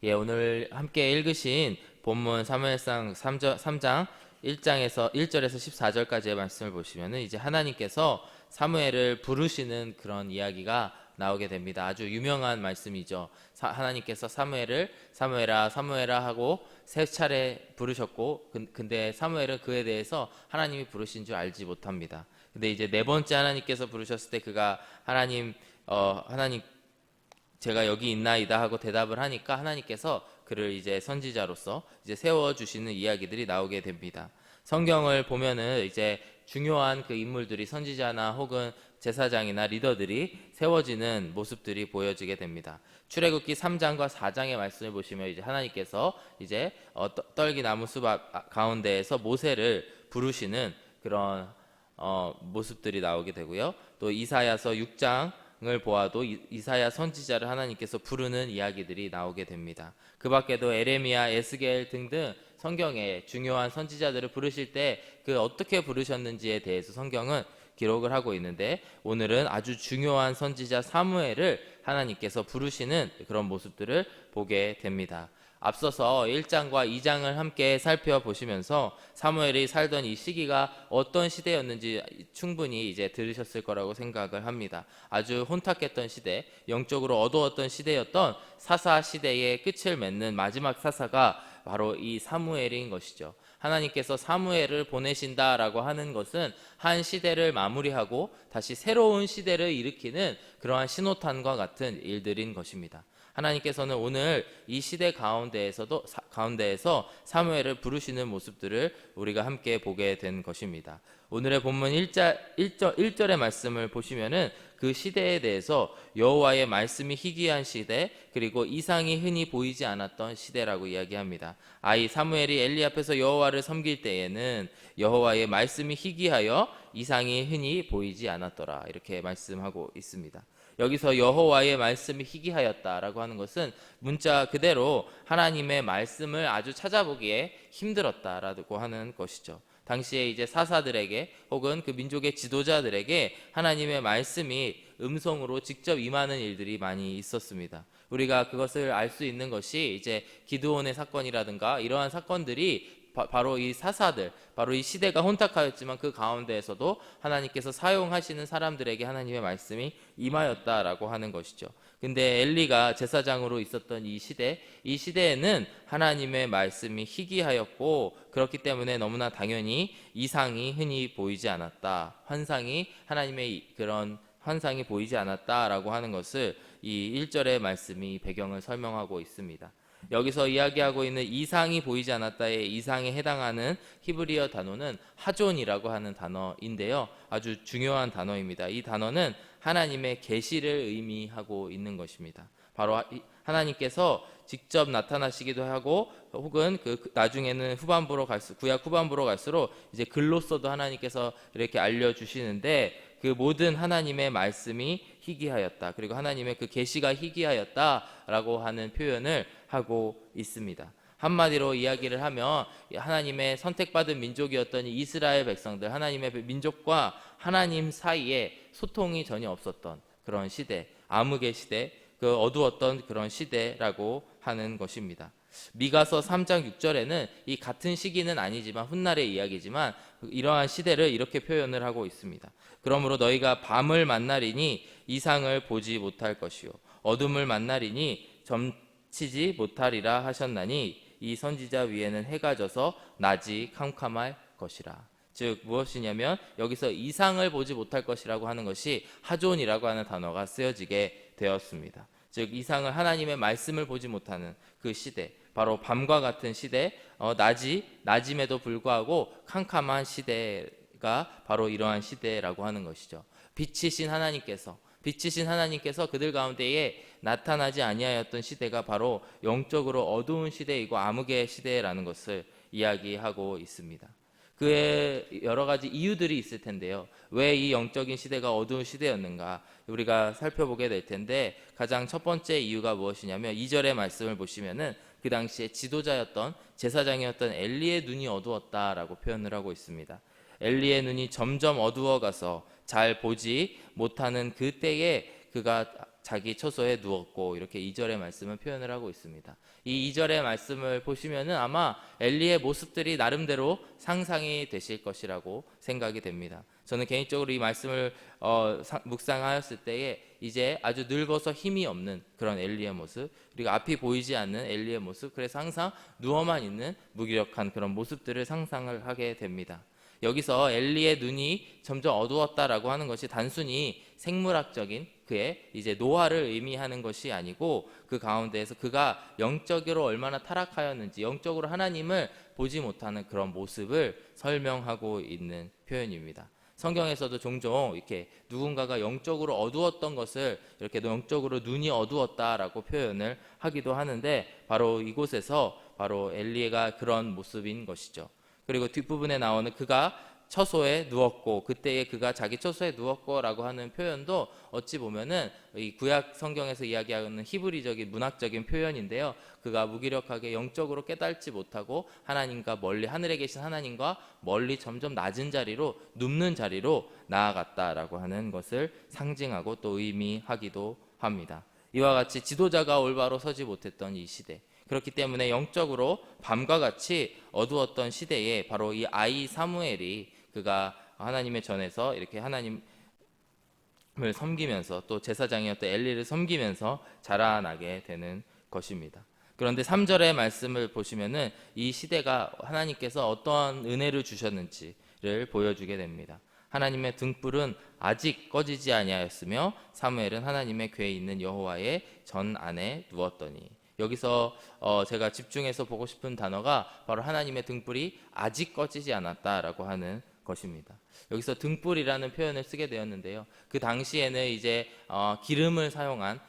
예, 오늘 함께 읽으신 본문 사무엘상 3장 1절에서 14절까지의 말씀을 보시면은 이제 하나님께서 사무엘을 부르시는 그런 이야기가 나오게 됩니다. 아주 유명한 말씀이죠. 하나님께서 사무엘을 사무엘아 사무엘아 하고 세 차례 부르셨고 근데 사무엘은 그에 대해서 하나님이 부르신 줄 알지 못합니다. 근데 이제 네 번째 하나님께서 부르셨을 때 그가 하나님 제가 여기 있나이다 하고 대답을 하니까 하나님께서 그를 이제 선지자로서 이제 세워주시는 이야기들이 나오게 됩니다. 성경을 보면은 이제 중요한 그 인물들이 선지자나 혹은 제사장이나 리더들이 세워지는 모습들이 보여지게 됩니다. 출애굽기 3장과 4장의 말씀을 보시면 이제 하나님께서 이제 떨기 나무 숲 가운데에서 모세를 부르시는 그런 모습들이 나오게 되고요. 또 이사야서 6장 을 보아도 이사야 선지자를 하나님께서 부르는 이야기들이 나오게 됩니다. 그 밖에도 에레미야, 에스겔 등등 성경에 중요한 선지자들을 부르실 때 그 어떻게 부르셨는지에 대해서 성경은 기록을 하고 있는데, 오늘은 아주 중요한 선지자 사무엘을 하나님께서 부르시는 그런 모습들을 보게 됩니다. 앞서서 1장과 2장을 함께 살펴보시면서 사무엘이 살던 이 시기가 어떤 시대였는지 충분히 이제 들으셨을 거라고 생각을 합니다. 아주 혼탁했던 시대, 영적으로 어두웠던 시대였던 사사 시대의 끝을 맺는 마지막 사사가 바로 이 사무엘인 것이죠. 하나님께서 사무엘을 보내신다라고 하는 것은 한 시대를 마무리하고 다시 새로운 시대를 일으키는 그러한 신호탄과 같은 일들인 것입니다. 하나님께서는 오늘 이 시대 가운데에서 사무엘을 부르시는 모습들을 우리가 함께 보게 된 것입니다. 오늘의 본문 1절의 말씀을 보시면은 그 시대에 대해서 여호와의 말씀이 희귀한 시대, 그리고 이상이 흔히 보이지 않았던 시대라고 이야기합니다. 사무엘이 엘리 앞에서 여호와를 섬길 때에는 여호와의 말씀이 희귀하여 이상이 흔히 보이지 않았더라, 이렇게 말씀하고 있습니다. 여기서 여호와의 말씀이 희귀하였다라고 하는 것은 문자 그대로 하나님의 말씀을 아주 찾아보기에 힘들었다라고 하는 것이죠. 당시에 이제 사사들에게 혹은 그 민족의 지도자들에게 하나님의 말씀이 음성으로 직접 임하는 일들이 많이 있었습니다. 우리가 그것을 알 수 있는 것이 이제 기드온의 사건이라든가 이러한 사건들이 바로 이 사사들, 바로 이 시대가 혼탁하였지만 그 가운데에서도 하나님께서 사용하시는 사람들에게 하나님의 말씀이 임하였다라고 하는 것이죠. 근데 엘리가 제사장으로 있었던 이 시대에는 하나님의 말씀이 희귀하였고, 그렇기 때문에 너무나 당연히 이상이 흔히 보이지 않았다, 하나님의 그런 환상이 보이지 않았다라고 하는 것을 이 1절의 말씀이 배경을 설명하고 있습니다. 여기서 이야기하고 있는 이상이 보이지 않았다의 이상에 해당하는 히브리어 단어는 하존이라고 하는 단어인데요, 아주 중요한 단어입니다. 이 단어는 하나님의 계시를 의미하고 있는 것입니다. 바로 하나님께서 직접 나타나시기도 하고, 혹은 나중에는 구약 후반부로 갈수록 이제 글로서도 하나님께서 이렇게 알려주시는데, 그 모든 하나님의 말씀이 희귀하였다, 그리고 하나님의 그 계시가 희귀하였다라고 하는 표현을 하고 있습니다. 한마디로 이야기를 하면 하나님의 선택받은 민족이었던 이스라엘 백성들, 하나님의 민족과 하나님 사이에 소통이 전혀 없었던 그런 시대, 암흑의 시대, 그 어두웠던 그런 시대라고 하는 것입니다. 미가서 3장 6절에는 이 같은 시기는 아니지만 훗날의 이야기지만 이러한 시대를 이렇게 표현을 하고 있습니다. 그러므로 너희가 밤을 만나리니 이상을 보지 못할 것이요 어둠을 만나리니 점치지 못하리라 하셨나니 이 선지자 위에는 해가 져서 낮이 캄캄할 것이라. 즉 무엇이냐면, 여기서 이상을 보지 못할 것이라고 하는 것이 하존이라고 하는 단어가 쓰여지게 되었습니다. 즉 이상을, 하나님의 말씀을 보지 못하는 그 시대, 바로 밤과 같은 시대, 낮임에도 불구하고 캄캄한 시대가 바로 이러한 시대라고 하는 것이죠. 빛이신 하나님께서 그들 가운데에 나타나지 아니하였던 시대가 바로 영적으로 어두운 시대이고 암흑의 시대라는 것을 이야기하고 있습니다. 그의 여러 가지 이유들이 있을 텐데요, 왜 이 영적인 시대가 어두운 시대였는가 우리가 살펴보게 될 텐데, 가장 첫 번째 이유가 무엇이냐면 2절의 말씀을 보시면은 그 당시에 지도자였던 제사장이었던 엘리의 눈이 어두웠다라고 표현을 하고 있습니다. 엘리의 눈이 점점 어두워가서 잘 보지 못하는 그때에 그가 자기 처소에 누웠고 이렇게 2절의 말씀을 표현을 하고 있습니다. 이 2절의 말씀을 보시면은 아마 엘리의 모습들이 나름대로 상상이 되실 것이라고 생각이 됩니다. 저는 개인적으로 이 말씀을 묵상하였을 때에 이제 아주 늙어서 힘이 없는 그런 엘리의 모습, 그리고 앞이 보이지 않는 엘리의 모습, 그래서 항상 누워만 있는 무기력한 그런 모습들을 상상을 하게 됩니다. 여기서 엘리의 눈이 점점 어두웠다라고 하는 것이 단순히 생물학적인 그의 이제 노화를 의미하는 것이 아니고, 그 가운데에서 그가 영적으로 얼마나 타락하였는지, 영적으로 하나님을 보지 못하는 그런 모습을 설명하고 있는 표현입니다. 성경에서도 종종 이렇게 누군가가 영적으로 어두웠던 것을 이렇게 영적으로 눈이 어두웠다라고 표현을 하기도 하는데, 바로 이곳에서 바로 엘리가 그런 모습인 것이죠. 그리고 뒷부분에 나오는 그가 처소에 누웠고, 그때에 그가 자기 처소에 누웠고라고 하는 표현도 어찌 보면은 이 구약 성경에서 이야기하는 히브리적인 문학적인 표현인데요. 그가 무기력하게 영적으로 깨닫지 못하고 하나님과 멀리, 하늘에 계신 하나님과 멀리 점점 낮은 자리로, 눕는 자리로 나아갔다라고 하는 것을 상징하고 또 의미하기도 합니다. 이와 같이 지도자가 올바로 서지 못했던 이 시대, 그렇기 때문에 영적으로 밤과 같이 어두웠던 시대에 바로 이 아이 사무엘이 그가 하나님의 전에서 이렇게 하나님을 섬기면서 또 제사장이었던 엘리를 섬기면서 자라나게 되는 것입니다. 그런데 3절의 말씀을 보시면은 이 시대가 하나님께서 어떠한 은혜를 주셨는지를 보여주게 됩니다. 하나님의 등불은 아직 꺼지지 아니하였으며 사무엘은 하나님의 궤에 있는 여호와의 전 안에 누웠더니, 여기서 제가 집중해서 보고 싶은 단어가 바로 하나님의 등불이 아직 꺼지지 않았다라고 하는 것입니다. 여기서 등불이라는 표현을 쓰게 되었는데요. 그 당시에는 이제 기름을 사용한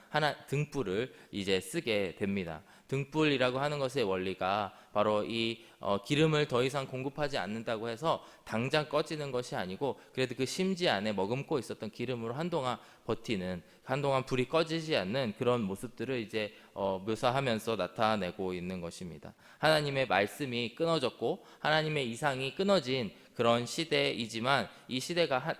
등불을 이제 쓰게 됩니다. 등불이라고 하는 것의 원리가 바로 이 기름을 더 이상 공급하지 않는다고 해서 당장 꺼지는 것이 아니고, 그래도 그 심지 안에 머금고 있었던 기름으로 한동안 버티는, 한동안 불이 꺼지지 않는 그런 모습들을 이제 묘사하면서 나타내고 있는 것입니다. 하나님의 말씀이 끊어졌고 하나님의 이상이 끊어진 그런 시대이지만, 이 시대가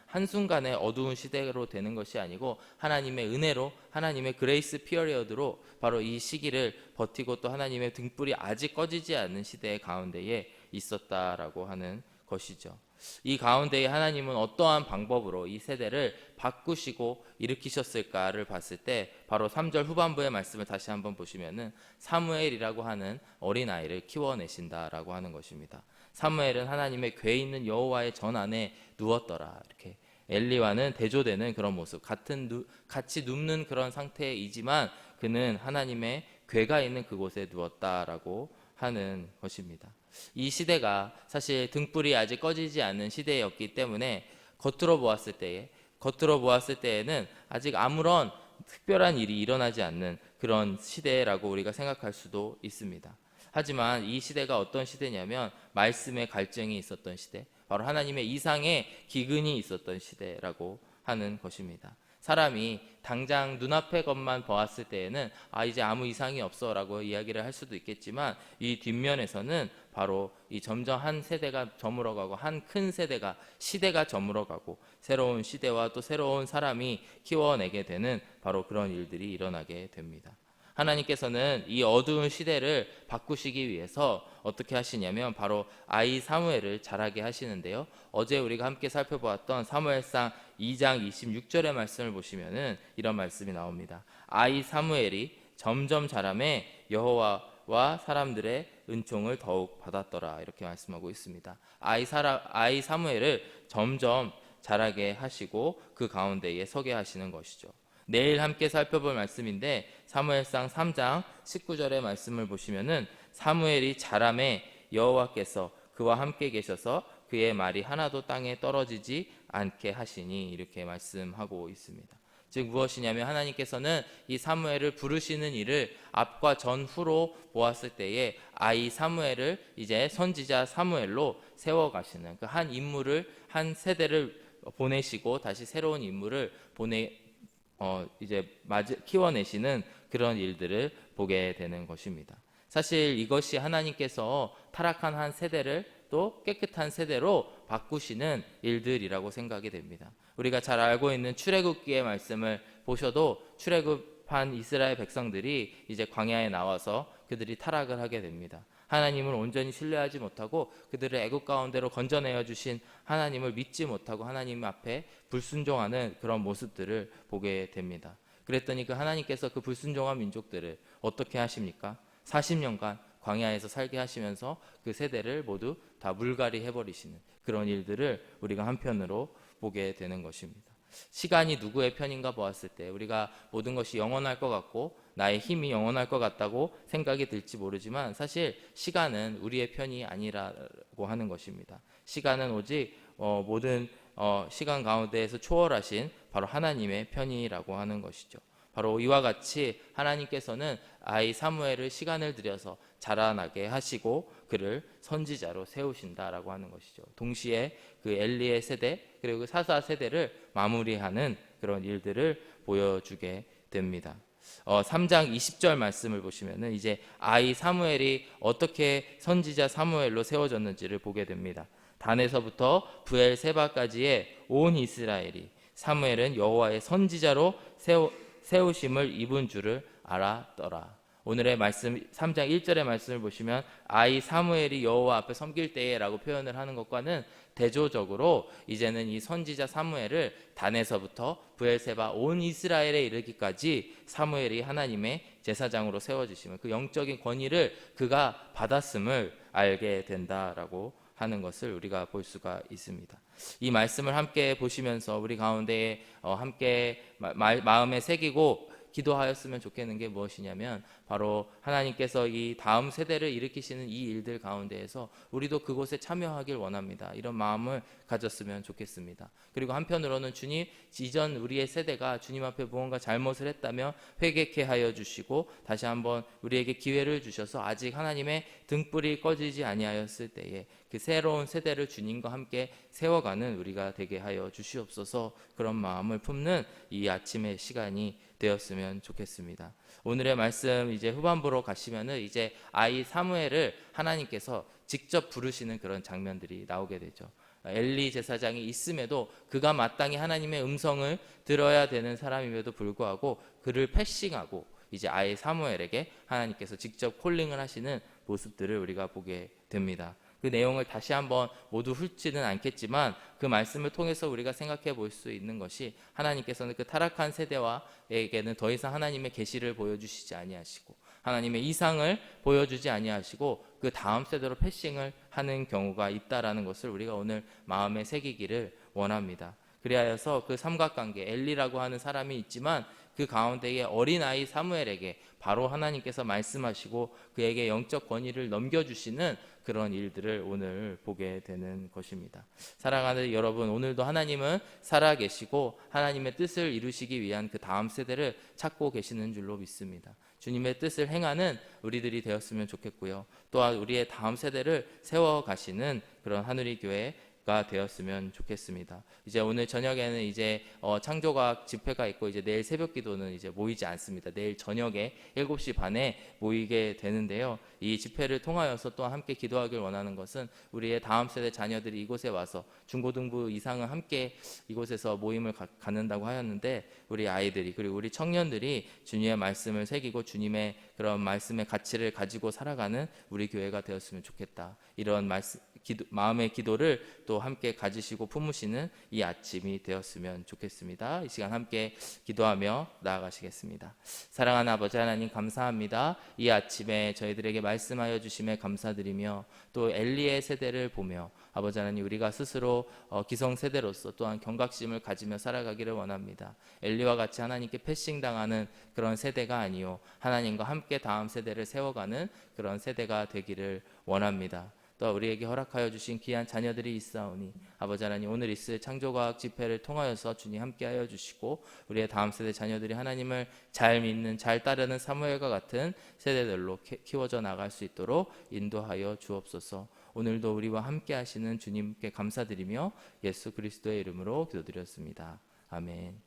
한순간에 어두운 시대로 되는 것이 아니고 하나님의 은혜로, 하나님의 그레이스 피어리어드로 바로 이 시기를 버티고 또 하나님의 등불이 아직 꺼지지 않는 시대 가운데에 있었다라고 하는 것이죠. 이 가운데에 하나님은 어떠한 방법으로 이 세대를 바꾸시고 일으키셨을까를 봤을 때, 바로 3절 후반부의 말씀을 다시 한번 보시면은 사무엘이라고 하는 어린아이를 키워내신다라고 하는 것입니다. 사무엘은 하나님의 궤에 있는 여호와의 전 안에 누웠더라. 이렇게 엘리와는 대조되는 그런 모습, 같이 눕는 그런 상태이지만 그는 하나님의 궤가 있는 그곳에 누웠다라고 하는 것입니다. 이 시대가 사실 등불이 아직 꺼지지 않는 시대였기 때문에 겉으로 보았을 때에는 아직 아무런 특별한 일이 일어나지 않는 그런 시대라고 우리가 생각할 수도 있습니다. 하지만 이 시대가 어떤 시대냐면 말씀의 갈증이 있었던 시대, 바로 하나님의 이상의 기근이 있었던 시대라고 하는 것입니다. 사람이 당장 눈앞의 것만 보았을 때에는 이제 아무 이상이 없어 라고 이야기를 할 수도 있겠지만, 이 뒷면에서는 바로 이 점점 한 세대가 저물어가고 한 큰 시대가 저물어가고 새로운 시대와 또 새로운 사람이 키워내게 되는 바로 그런 일들이 일어나게 됩니다. 하나님께서는 이 어두운 시대를 바꾸시기 위해서 어떻게 하시냐면 바로 아이 사무엘을 자라게 하시는데요. 어제 우리가 함께 살펴보았던 사무엘상 2장 26절의 말씀을 보시면은 이런 말씀이 나옵니다. 아이 사무엘이 점점 자라매 여호와와 사람들의 은총을 더욱 받았더라. 이렇게 말씀하고 있습니다. 아이 사무엘을 점점 자라게 하시고 그 가운데에 서게 하시는 것이죠. 내일 함께 살펴볼 말씀인데 사무엘상 3장 19절의 말씀을 보시면은 사무엘이 자라매 여호와께서 그와 함께 계셔서 그의 말이 하나도 땅에 떨어지지 않게 하시니, 이렇게 말씀하고 있습니다. 즉 무엇이냐면 하나님께서는 이 사무엘을 부르시는 일을 앞과 전후로 보았을 때에 아이 사무엘을 이제 선지자 사무엘로 세워가시는 그 한 인물을, 한 세대를 보내시고 다시 새로운 인물을 키워내시는 그런 일들을 보게 되는 것입니다. 사실 이것이 하나님께서 타락한 한 세대를 또 깨끗한 세대로 바꾸시는 일들이라고 생각이 됩니다. 우리가 잘 알고 있는 출애굽기의 말씀을 보셔도 출애굽한 이스라엘 백성들이 이제 광야에 나와서 그들이 타락을 하게 됩니다. 하나님을 온전히 신뢰하지 못하고 그들을 애굽 가운데로 건져내어 주신 하나님을 믿지 못하고 하나님 앞에 불순종하는 그런 모습들을 보게 됩니다. 그랬더니 그 하나님께서 그 불순종한 민족들을 어떻게 하십니까? 40년간 광야에서 살게 하시면서 그 세대를 모두 다 물갈이 해버리시는 그런 일들을 우리가 한편으로 보게 되는 것입니다. 시간이 누구의 편인가 보았을 때 우리가 모든 것이 영원할 것 같고 나의 힘이 영원할 것 같다고 생각이 들지 모르지만 사실 시간은 우리의 편이 아니라고 하는 것입니다. 시간은 오직 모든 시간 가운데에서 초월하신 바로 하나님의 편이라고 하는 것이죠. 바로 이와 같이 하나님께서는 아이 사무엘을 시간을 들여서 자라나게 하시고 그를 선지자로 세우신다라고 하는 것이죠. 동시에 그 엘리의 세대 그리고 그 사사 세대를 마무리하는 그런 일들을 보여주게 됩니다. 3장 20절 말씀을 보시면은 이제 아이 사무엘이 어떻게 선지자 사무엘로 세워졌는지를 보게 됩니다. 단에서부터 부엘세바까지의 온 이스라엘이 사무엘은 여호와의 선지자로 세우심을 입은 줄을 알았더라. 오늘의 말씀 3장 1절의 말씀을 보시면 아이 사무엘이 여호와 앞에 섬길 때에라고 표현을 하는 것과는 대조적으로 이제는 이 선지자 사무엘을 단에서부터 부엘세바 온 이스라엘에 이르기까지 사무엘이 하나님의 제사장으로 세워지심을 그 영적인 권위를 그가 받았음을 알게 된다라고 하는 것을 우리가 볼 수가 있습니다. 이 말씀을 함께 보시면서 우리 가운데 함께 마음에 새기고 기도하였으면 좋겠는 게 무엇이냐면 바로 하나님께서 이 다음 세대를 일으키시는 이 일들 가운데에서 우리도 그곳에 참여하길 원합니다. 이런 마음을 가졌으면 좋겠습니다. 그리고 한편으로는 주님 이전 우리의 세대가 주님 앞에 무언가 잘못을 했다면 회개케 하여 주시고 다시 한번 우리에게 기회를 주셔서 아직 하나님의 등불이 꺼지지 아니하였을 때에 그 새로운 세대를 주님과 함께 세워가는 우리가 되게 하여 주시옵소서. 그런 마음을 품는 이 아침의 시간이 되었으면 좋겠습니다. 오늘의 말씀 이제 후반부로 가시면은 이제 아이 사무엘을 하나님께서 직접 부르시는 그런 장면들이 나오게 되죠. 엘리 제사장이 있음에도 그가 마땅히 하나님의 음성을 들어야 되는 사람임에도 불구하고 그를 패싱하고 이제 아이 사무엘에게 하나님께서 직접 콜링을 하시는 모습들을 우리가 보게 됩니다. 그 내용을 다시 한번 모두 훑지는 않겠지만 그 말씀을 통해서 우리가 생각해 볼 수 있는 것이 하나님께서는 그 타락한 세대와에게는 더 이상 하나님의 계시를 보여주시지 아니하시고 하나님의 이상을 보여주지 아니하시고 그 다음 세대로 패싱을 하는 경우가 있다라는 것을 우리가 오늘 마음에 새기기를 원합니다. 그리하여서 그 삼각관계 엘리라고 하는 사람이 있지만 그 가운데에 어린아이 사무엘에게 바로 하나님께서 말씀하시고 그에게 영적 권위를 넘겨주시는 그런 일들을 오늘 보게 되는 것입니다. 사랑하는 여러분, 오늘도 하나님은 살아계시고 하나님의 뜻을 이루시기 위한 그 다음 세대를 찾고 계시는 줄로 믿습니다. 주님의 뜻을 행하는 우리들이 되었으면 좋겠고요. 또한 우리의 다음 세대를 세워가시는 그런 한우리 교회가 되었으면 좋겠습니다. 이제 오늘 저녁에는 이제 창조과학 집회가 있고 이제 내일 새벽 기도는 이제 모이지 않습니다. 내일 저녁에 7시 반에 모이게 되는데요. 이 집회를 통하여서 또 함께 기도하길 원하는 것은 우리의 다음 세대 자녀들이 이곳에 와서 중고등부 이상은 함께 이곳에서 모임을 갖는다고 하였는데 우리 아이들이 그리고 우리 청년들이 주님의 말씀을 새기고 주님의 그런 말씀의 가치를 가지고 살아가는 우리 교회가 되었으면 좋겠다. 이런 마음의 기도를 또 함께 가지시고 품으시는 이 아침이 되었으면 좋겠습니다. 이 시간 함께 기도하며 나아가시겠습니다. 사랑하는 아버지 하나님 감사합니다. 이 아침에 저희들에게 말씀하여 주심에 감사드리며 또 엘리의 세대를 보며 아버지 하나님 우리가 스스로 기성세대로서 또한 경각심을 가지며 살아가기를 원합니다. 엘리와 같이 하나님께 패싱당하는 그런 세대가 아니요 하나님과 함께 다음 세대를 세워가는 그런 세대가 되기를 원합니다. 또 우리에게 허락하여 주신 귀한 자녀들이 있사오니 아버지 하나님 오늘 있을 창조과학 집회를 통하여서 주님 함께하여 주시고 우리의 다음 세대 자녀들이 하나님을 잘 믿는 잘 따르는 사무엘과 같은 세대들로 키워져 나갈 수 있도록 인도하여 주옵소서. 오늘도 우리와 함께 하시는 주님께 감사드리며 예수 그리스도의 이름으로 기도드렸습니다. 아멘.